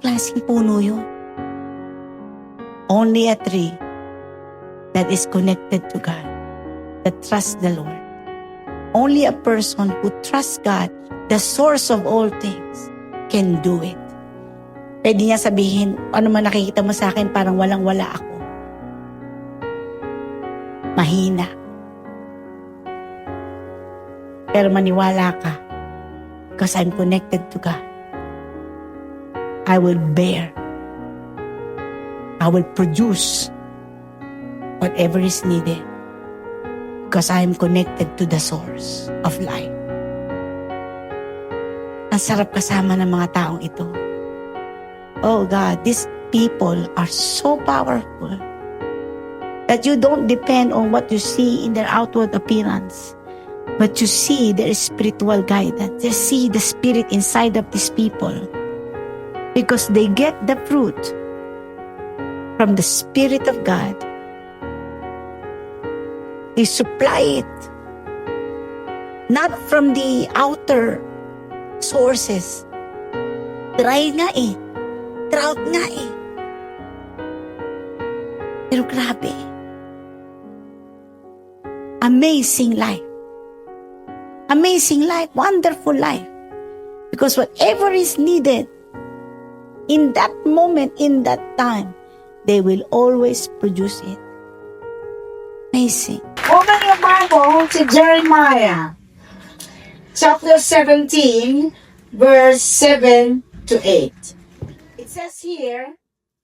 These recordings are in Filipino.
klaseng puno yun? Only a tree that is connected to God, that trusts the Lord. Only a person who trusts God, the source of all things, can do it. Pwede niya sabihin, ano man nakikita mo sa akin, parang walang-wala ako. Mahina. Pero maniwala ka, because I'm connected to God. I will bear. I will produce whatever is needed because I am connected to the source of life. Ang sarap kasama ng mga taong ito. Oh God, these people are so powerful that you don't depend on what you see in their outward appearance, but you see their spiritual guidance. You see the spirit inside of these people because they get the fruit from the Spirit of God. They supply it not from the outer sources. Dry nga eh. Drought nga eh. Pero grabe. Amazing life. Amazing life. Wonderful life. Because whatever is needed in that moment, in that time, they will always produce it. Amazing. Open your Bible to Jeremiah, chapter 17, verse 7 to 8. It says here,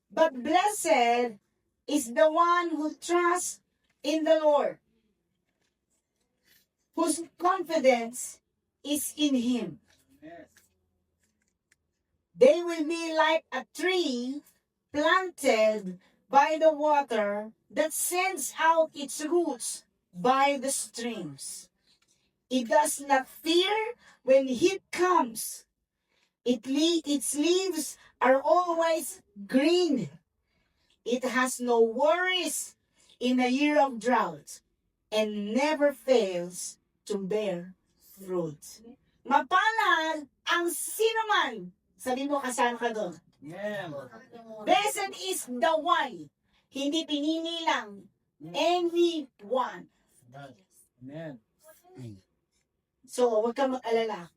"But blessed is the one who trusts in the Lord, whose confidence is in Him. They will be like a tree planted by the water that sends out its roots by the streams. It does not fear when heat comes. Its leaves are always green. It has no worries in a year of drought and never fails to bear fruit." Mapalad ang sinuman. Sabi mo, kasama ka doon. Blessed is the one. Hindi pinili lang. Anyone. Amen. So, huwag kang mag-alala.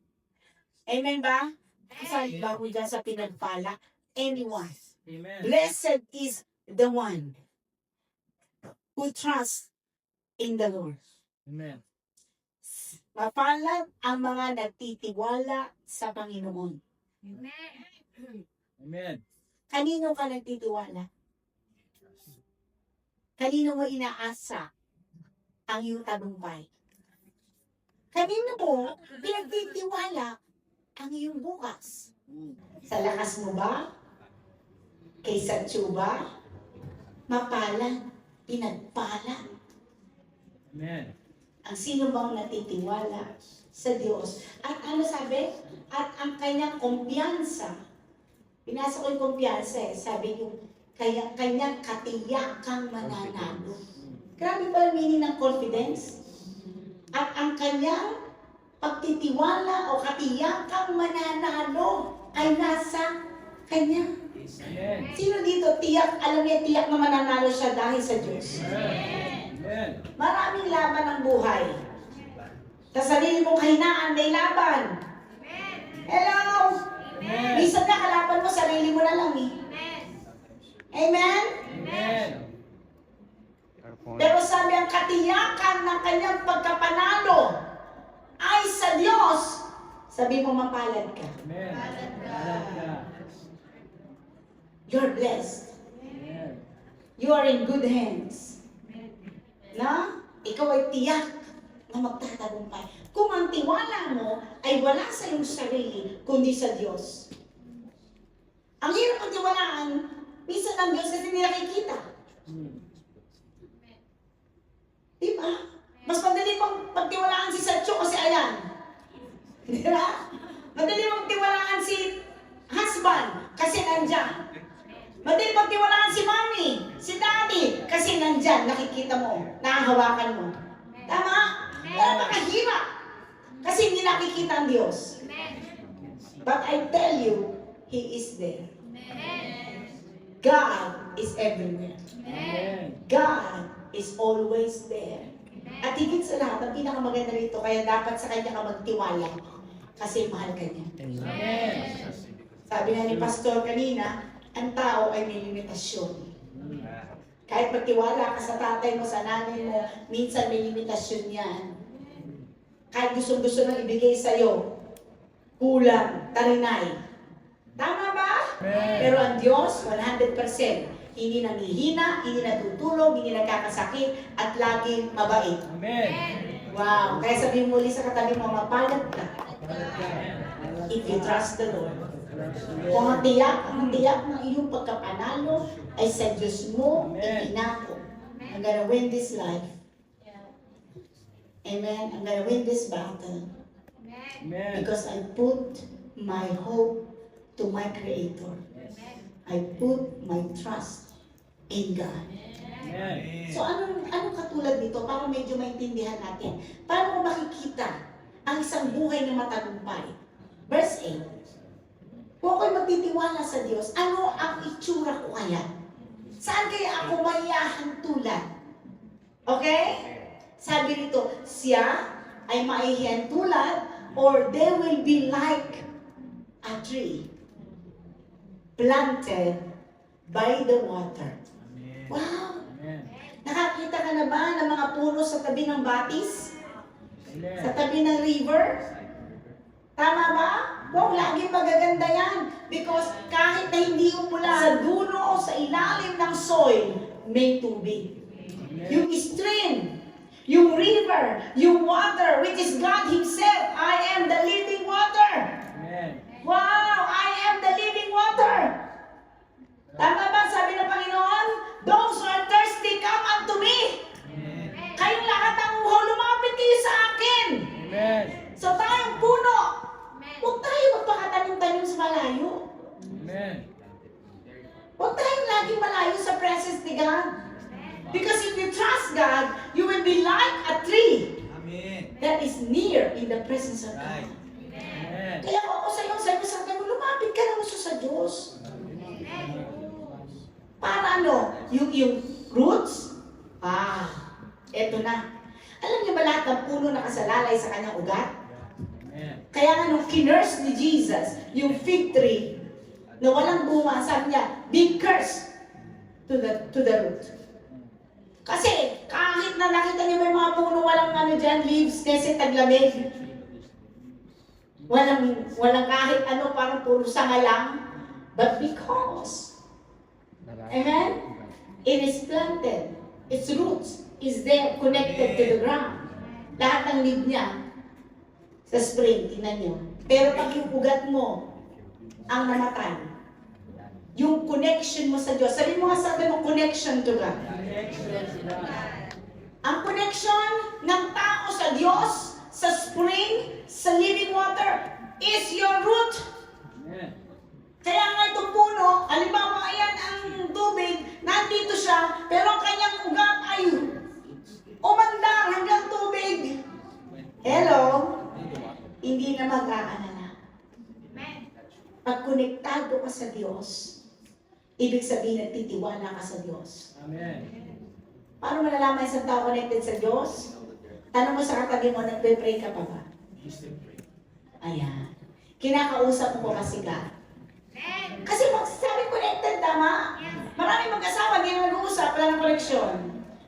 Amen ba? Kasi bago dyan sa pinagpala, anyone. Amen. Blessed is the one who trusts in the Lord. Amen. Mapalad ang mga nagtitiwala sa Panginoon. Amen. Kanino ka nagtitiwala? Kanino mo inaasa ang iyong tagumpay? Kanino mo pinagtitiwala ang iyong bukas? Sa lakas mo ba? Kay Satsu ba? Mapalad, pinagpala. Amen. Ang sino bang natitiwala sa Diyos? At ano sabi? At ang kanyang kumpiyansa. Pinasa ko yung kumpiyansa eh. Sabi ko, kanyang katiyakang mananalo. Grabe pa ang meaning ng confidence. At ang kanyang pagtitiwala o katiyakang mananalo ay nasa kanya. Amen. Sino dito tiyak, alam niya tiyak na mananalo siya dahil sa Diyos? Amen. Maraming laban ng buhay. Sa sarili mong kahinaan, may laban. Hello? Amen. Minsan na kalaban mo, sarili mo na lang eh. Amen? Amen. Pero sabi ang katiyakan ng kanyang pagkapanalo ay sa Diyos. Sabi mo, mapalad ka. Amen. Hallelujah. You're blessed. Amen. You are in good hands. Na? Ikaw ay tiyak na magtatagumpay. Kung ang tiwala mo ay wala sa iyong sarili, kundi sa Diyos. Ang hirap ang tiwalaan, minsan ang Diyos kasi hindi nakikita. Diba? Mas madali pang pagtiwalaan si Satcho o si Ayan. Diba? Madali pagtiwalaan si husband kasi nandyan. Madali pagtiwalaan si mami, si daddy kasi nandyan, nakikita mo, nahahawakan mo. Tama? Pero makahirap kasi hindi nakikita ang Diyos. But I tell you, He is there. God is everywhere. Amen. God is always there. At higit sa lahat, ang pinakamaganda rito, kaya dapat sa Kanya ka magtiwala. Kasi mahal ka niya. Amen. Sabi nga ni Pastor kanina, ang tao ay may limitasyon. Kahit magtiwala ka sa tatay mo, sa nanay mo, minsan may limitasyon yan. Kahit gusto nang ibigay sa'yo, kulang, tarinay. Tama ba? Amen. Pero ang Diyos, 100%. Hindi nanghihina, hindi natutulog, hindi nagkakasakit, at laging mabait. Amen. Wow! Kaya sabihin muli sa katabi mo, mapalad ka Amen. if you trust the Lord. Kung ang tiyak ng iyong pagkapanalo ay sa Diyos mo, Amen. itinako. I'm gonna win this life. Amen? I'm gonna win this battle. Amen. Because I put my hope to my Creator. I put my trust in God. Amen. So anong katulad nito para medyo maintindihan natin? Paano ko makikita ang isang buhay na matagumpay? Verse 8. Kung ako'y magtitiwala sa Diyos, ano ang itsura ko kaya? Saan kaya ako maihahantulad? Okay? Sabi nito, siya ay maihahantulad or they will be like a tree planted by the water. Wow! Amen. Nakakita ka na ba ng mga puno sa tabi ng batis? Sa Amen. tabi ng river? Tama ba? Wow, laging magaganda yan. Because kahit na hindi umula sa dulo o sa ilalim ng soil, may tubig. Yung stream, yung river, yung water, which is God Himself. I am the living water. Amen. Wow! I am the living water. Tama ba sabi ng Panginoon? Those who are thirsty, come unto me. Kayong lahat ng uhaw, lumapit kayo sa akin. Amen. So tayong puno, huwag tayo magpakatanim-tanim sa malayo. Amen. Huwag tayong laging malayo sa presence ni God. Because if you trust God, you will be like a tree that is near in the presence of God. Amen. Kaya kung ako sa iyo, sabi mo, lumapit ka lang sa Diyos. Para ano? Yung roots? Eto na. Alam niyo ba lahat ng puno nakasalalay sa kanyang ugat? Amen. Kaya nga nung kinurse ni Jesus, yung fig tree, na walang bunga, sabi niya, be cursed to the root. Kasi kahit na nakita niyo may mga puno, walang ano dyan, leaves, kasi taglamig. Walang kahit ano, parang puro sanga lang. But because, amen, it is planted, its roots is there, connected to the ground. Lahat ng leaf niya, sa spring, tingnan niyo. Pero pag yung ugat mo, ang namatay, yung connection mo sa Diyos, sabi mo nga sabi mo, connection to God. Ang connection ng tao sa Diyos, sa spring, sa living water, is your root. Amen. Kaya nga itong puno, halimbawa ayan ang tubig, nandito siya, pero ang kanyang ugat ay umandar hanggang tubig. Hello? Hindi na mag-aalala. Pag konektado ka sa Diyos, ibig sabihin nagtitiwala ka sa Diyos. Amen. Paano malalaman isang tao connected sa Diyos? Tanong mo sa katabi mo, nagpe-pray ka pa ba? Ayan. Kinakausap mo ba si God? Kasi magsasabi connected, tama? Maraming mag-asawa, hindi na nag-uusap, wala ng koneksyon.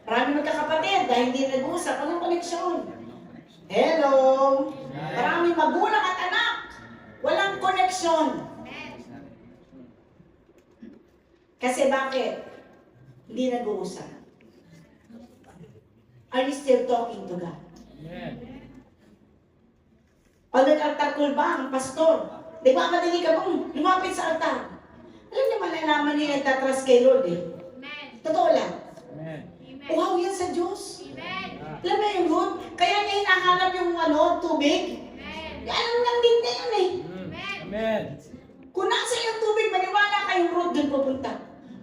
Maraming magkakapatid, dahil hindi na nag-uusap, walang koneksyon. Hello? Maraming magulang at anak, walang koneksyon. Kasi bakit? Hindi nag-uusap. Are you still talking to God? Amen. Pag nag-altar call ba ang pastor, di ba madali ka bang lumapit sa altar? Alam niyo, malalaman niya nagtatrust kay Lord eh. Totoo lang. Amen. Uhaw yan sa Diyos. Ah. Alam mo yung root? Kaya niya hinahanap yung tubig. Alam lang din na yun eh. Amen. Kung nasa yung tubig, maniwala kayong root dun pupunta.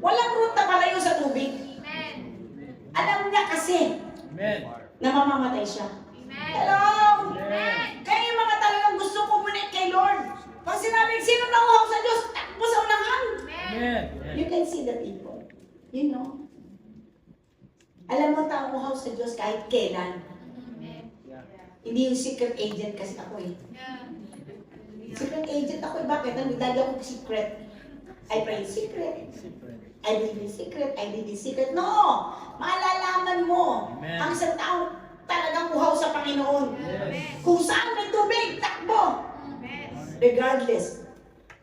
Walang root na palayo sa tubig. Alam niya kasi Amen. na mamamatay siya. Hello? Amen. Kaya yung mga talagang gusto kumunit kay Lord. Pag sinabi, sino na uhaw sa Diyos, takbo sa unahan. Amen. You can see the people. You know. Alam mo, tao uhaw sa Diyos kahit kailan. Yeah. Hindi yung secret agent kasi ako eh. Secret agent ako eh. Bakit? Lagi ako secret. I pray in secret. Secret. I believe in secret. I live in secret. No! Malalaman mo. Amen. Ang isang tao talagang uhaw sa Panginoon. Yes. Kung saan may tubig, takbo. Regardless.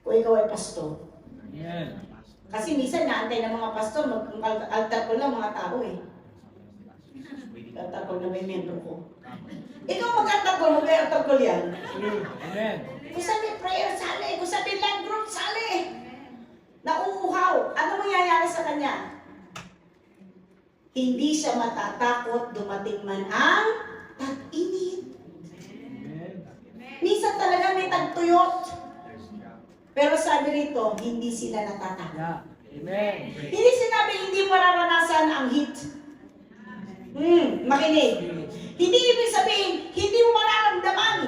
Kung ikaw ay pastor. Amen. Kasi minsan naantay ng mga pastor, mag-altar ko lang mga tao eh. Altar ko na may membro ko. Ikaw mag-altar ko, mag-altar ko yan. True. Amen. Kung sabi prayer, sali. Kung sabi live group, sali. Nauuhaw. Ano mangyayari sa kanya? Hindi siya matatakot dumating man ang tag-init. Amen. Minsan talaga may tagtuyot. Pero sabi rito, hindi sila natatakot. Yeah. Amen. Hindi sinabi hindi mararanasan ang heat. Makinig. Hindi ibig sabihin, hindi mo mararamdaman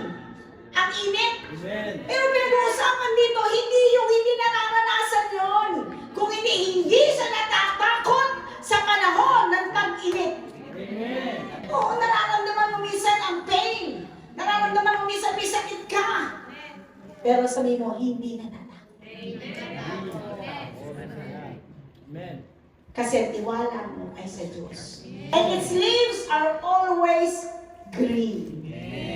ang init. Amen. Pero pinag-uusapan dito, hindi yung hindi nararanasan yon. Kung hindi siya natatakot sa panahon ng tag-init. Amen. Oo, nararamdaman mo minsan ang pain. Nararamdaman mo minsan may sakit ka. Pero sabi mo, hindi natatakot. Amen. Kasi tiwala mo ay sa Diyos. And its leaves are always green.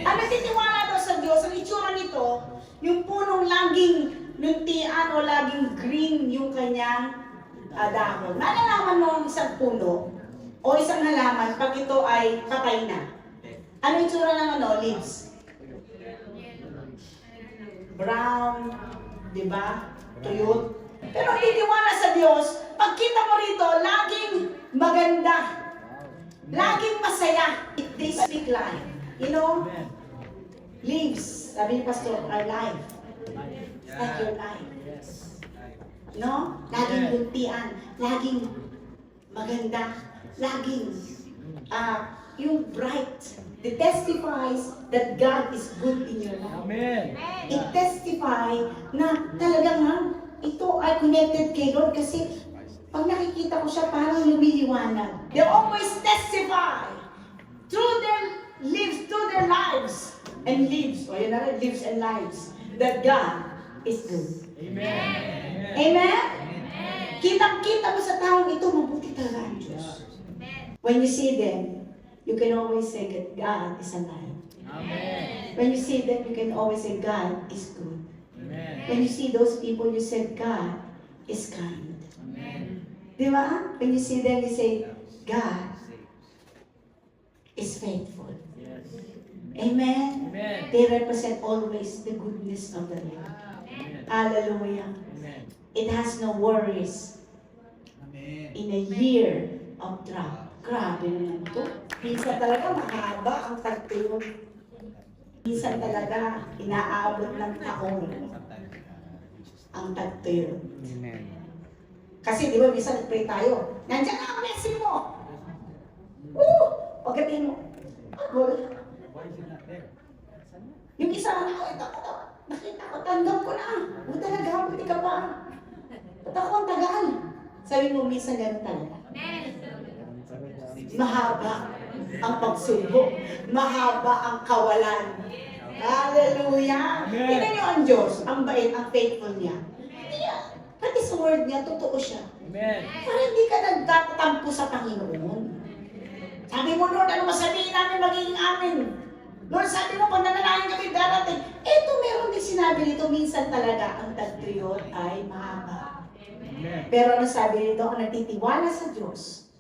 Ang nagtitiwala daw sa Diyos, ang itsura nito, yung punong laging nuntian o laging green yung kanyang dahon. Nalalaman mo ang isang puno o isang halaman pag ito ay patay na. Ano yung itsura ng leaves? Brown, di ba? Tuyot. Pero ang titiwala sa Diyos, pagkita mo rito, laging maganda. Laging masaya. They speak life. You know, Amen. leaves, sabi ni Pastor, are life. It's like your life. Yes. No? Laging buntian. Laging maganda. Laging yung bright. It testifies that God is good in your life. Amen. It testify na talagang ito ay connected kay Lord kasi pag nakikita ko siya parang lumiliwanag. They always testify through their lives, through their lives and lives, o yun na rin, lives and lives, that God is good. Amen. Amen? Kitang-kita mo sa taong ito, mabuti talaga ang Diyos. When you see them, you can always say that God is alive. Amen. When you see them, you can always say God is good. Amen. When you see those people, you say God is kind. Amen. Di ba? When you see them, you say God is faithful. Yes. Amen? Amen. They represent always the goodness of the Lord. Amen. Hallelujah. Amen. It has no worries in a year of drought. Grabe naman ito. Minsan talaga mahaba ang tagtuyot. Minsan talaga inaabot ng taon ang tagtuyot. Kasi di ba minsan nag-pray tayo, nandiyan na ang blessing mo. Pagdating mo, Why is it not there? yung isa nakita ko, tanggap ko na. O talaga, buti ka pa. Ba't ako ang tagal? Sabi mo, minsan ganun talaga. Mahaba ang pagsubok. Mahaba ang kawalan. Hallelujah! Amen. Tingnan niyo ang Diyos, ang bait, ang faithful niya. Pati sa word niya, totoo siya. Amen. Para hindi ka nagtatampo sa Panginoon. Sabi mo, Lord, ano masabihin namin magiging amin? Lord, sabi mo, pag nanalangin kami darating, eto meron din sinabi nito, minsan talaga ang tagtuyot ay mahaba. Amen. Pero ano sabi nito, ang nagtitiwala sa Diyos,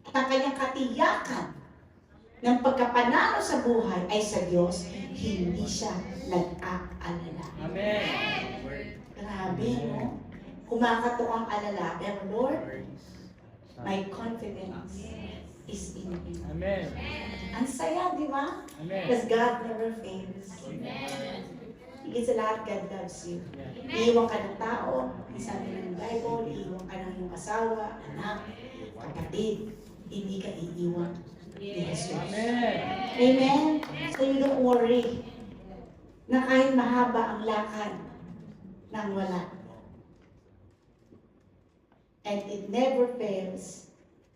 at ang kanyang katiyakan ng pagkapanalo sa buhay ay sa Diyos, hindi siya nag-aalala. Amen. Grabe, no? Kumakato ang alala, pero Lord, my confidence is in you. Amen. Ang saya, di ba? Amen. Because God never fails. Higit sa lahat, God loves you. Yeah. Iiwan ka ng tao, sabi ng Bible, iiwan ka ng iyong asawa, anak, kapatid, hindi ka iiwan ni Jesus. Amen. Amen? So you don't worry na kahit mahaba ang lakad nang wala. and it never fails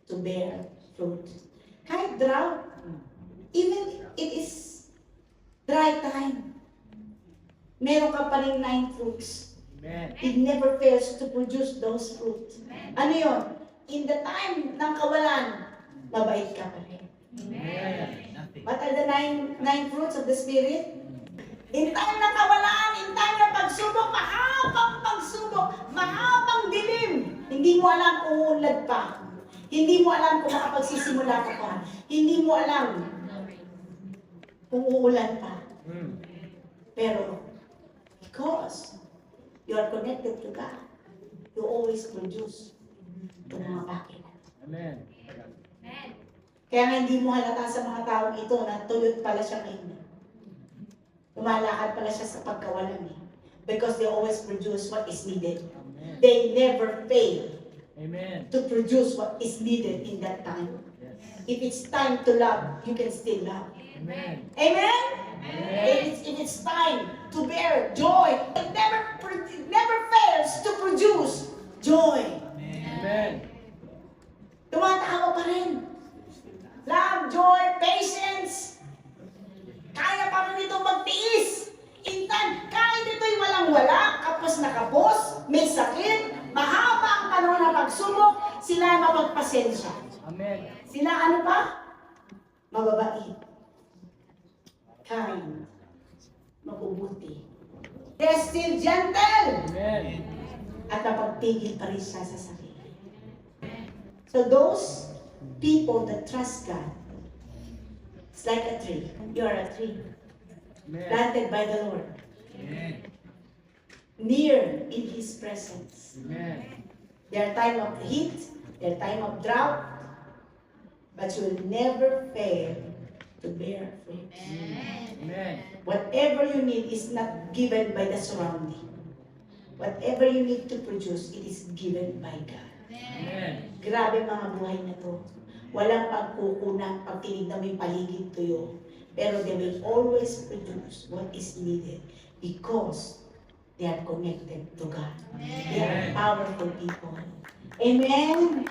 to bear fruit. Kahit drought, even it is dry time, meron ka pa rin 9 fruits. Amen. It never fails to produce those fruits. Ano yun? In the time ng kawalan, mabait ka pa rin. Amen. Nothing. What are the nine fruits of the Spirit? In time ng kawalan, in time ng pagsubok, mahabang dilim. Hindi mo alam kung uunlad pa. Hindi mo alam kung makapagsisimula ka pa. Hindi mo alam kung uulan pa. Mm. Pero, because you are connected to God, you always produce yung mga bakit. Amen. Kaya nga hindi mo halata sa mga taong ito na tuyot pala siya ngayon. Lumalakad pala siya sa pagkawalan eh. Because they always produce what is needed. Amen. They never fail Amen. to produce what is needed in that time. Yes. If it's time to love, you can still love. Amen. Amen? Amen. If it's time to bear joy, it never fails to produce joy. Amen. Tumatawa pa rin. Love, joy, patience. Kaya pa rin itong magtiis. In time, kahit ito'y walang-wala, kapos na kapos, may sakit, mahaba ang panahon ng pagsubok, sila ay mapagpasensya. Amen. Sila ano pa? Mababait. Kind. Mabubuti. They're still gentle. Amen. At napagpigil pa rin siya sa sarili. So those people that trust God, it's like a tree. You are a tree. Amen. Planted by the Lord. Amen. Near in His presence. Amen. There are time of heat, there are time of drought, but you will never fail to bear fruit. Amen. Whatever you need is not given by the surrounding. Whatever you need to produce, it is given by God. Amen. Grabe mga buhay na to. Walang pagkukunang pag tinignan mo yung paligid tuyo. Pero they will always produce what is needed because they are connected to God. They are powerful people. Amen?